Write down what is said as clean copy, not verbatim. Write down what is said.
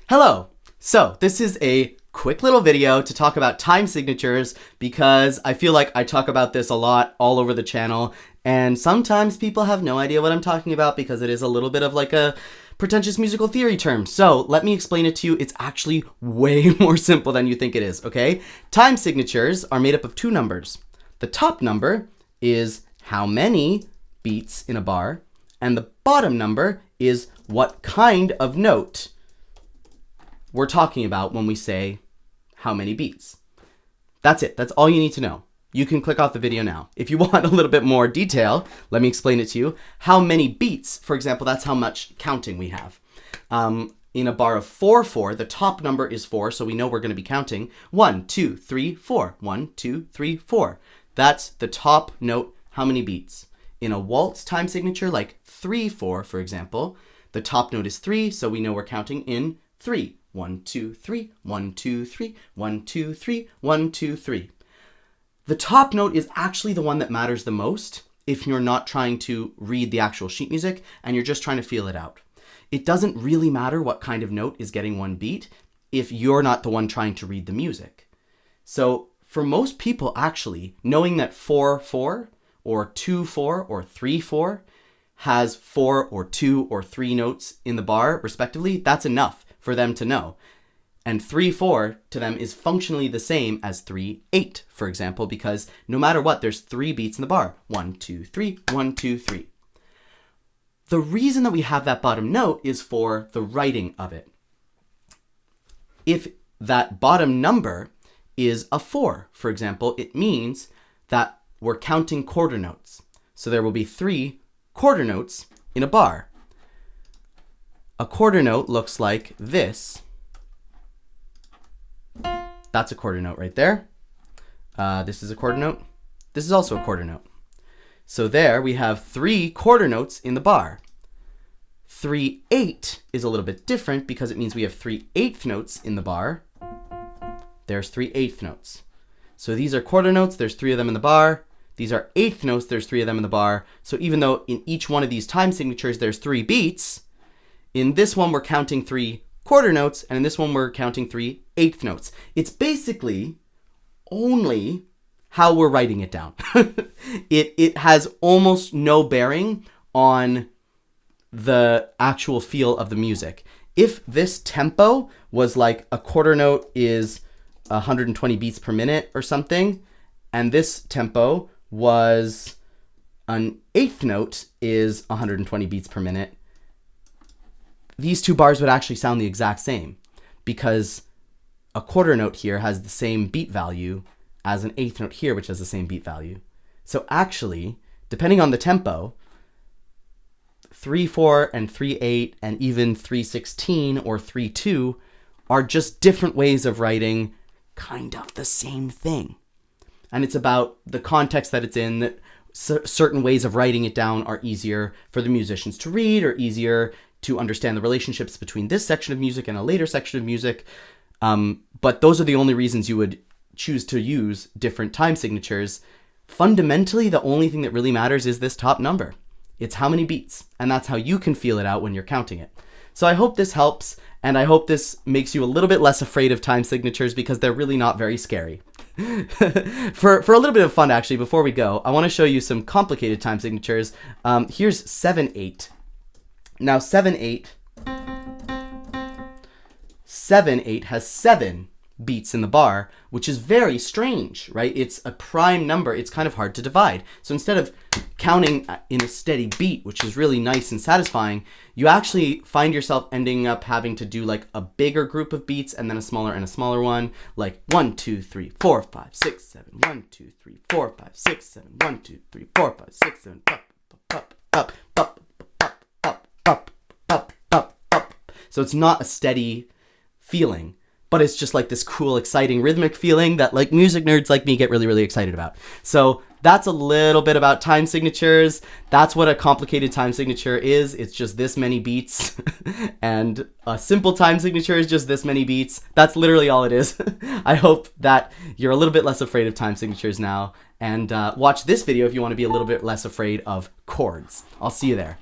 Hello! So, this is a quick little video to talk about time signatures because I feel like I talk about this a lot all over the channel, and sometimes people have no idea what I'm talking about because it is a little bit of like a pretentious musical theory term. So, let me explain it to you. It's actually way more simple than you think it is, okay? Time signatures are made up of two numbers. The top number is how many beats in a bar, and the bottom number is what kind of note we're talking about when we say how many beats. That's it. That's all you need to know. You can click off the video now. If you want a little bit more detail, let me explain it to you. How many beats, for example, that's how much counting we have. In a bar of 4/4, the top number is 4, so we know we're going to be counting 1, 2, 3, 4. 1, 2, 3, 4. That's the top note, how many beats. In a waltz time signature, like 3/4, for example, the top note is 3, so we know we're counting in 3. 1, 2, 3, 1, 2, 3, 1, 2, 3, 1, 2, 3. The top note is actually the one that matters the most if you're not trying to read the actual sheet music and you're just trying to feel it out. It doesn't really matter what kind of note is getting one beat if you're not the one trying to read the music. So for most people, actually, knowing that 4/4 or 2/4 or 3/4 has 4 or 2 or 3 notes in the bar, respectively, that's enough for them to know. And 3/4 to them is functionally the same as 3/8, for example, because no matter what, there's 3 beats in the bar. 1, 2, 3, 1, 2, 3. The reason that we have that bottom note is for the writing of it. If that bottom number is a 4, for example, it means that we're counting quarter notes. So there will be 3 quarter notes in a bar. A quarter note looks like this. That's a quarter note right there. This is a quarter note. This is also a quarter note. So there we have 3 quarter notes in the bar. 3/8 is a little bit different because it means we have 3/8 notes in the bar. There's 3/8 notes. So these are quarter notes. There's 3 of them in the bar. These are eighth notes. There's 3 of them in the bar. So even though in each one of these time signatures there's 3 beats, in this one we're counting 3 quarter notes, and in this one we're counting 3/8 notes. It's basically only how we're writing it down. It has almost no bearing on the actual feel of the music. If this tempo was like a quarter note is 120 beats per minute or something, and this tempo was an eighth note is 120 beats per minute, these two bars would actually sound the exact same because a quarter note here has the same beat value as an eighth note here, which has the same beat value. So actually, depending on the tempo, 3/4 and 3/8 and even 3/16 or 3/2 are just different ways of writing kind of the same thing. And it's about the context that it's in, that certain ways of writing it down are easier for the musicians to read or easier to understand the relationships between this section of music and a later section of music. But those are the only reasons you would choose to use different time signatures. Fundamentally, the only thing that really matters is this top number. It's how many beats, and that's how you can feel it out when you're counting it. So I hope this helps, and I hope this makes you a little bit less afraid of time signatures because they're really not very scary. For a little bit of fun, actually, before we go, I want to show you some complicated time signatures. Here's 7/8. Now 7/8 has 7 beats in the bar, which is very strange, right? It's a prime number. It's kind of hard to divide. So instead of counting in a steady beat, which is really nice and satisfying, you actually find yourself ending up having to do like a bigger group of beats and then a smaller one, like 1, 2, 3, 4, 5, 6, 7, 1, 2, 3, 4, 5, 6, 7, 1, 2, 3, 4, 5, 6, 7, up, up, up, up, up, up, up, up, up, up. So it's not a steady feeling, but it's just like this cool, exciting rhythmic feeling that like music nerds like me get really, really excited about. So that's a little bit about time signatures. That's what a complicated time signature is. It's just this many beats. And a simple time signature is just this many beats. That's literally all it is. I hope that you're a little bit less afraid of time signatures now. And watch this video if you want to be a little bit less afraid of chords. I'll see you there.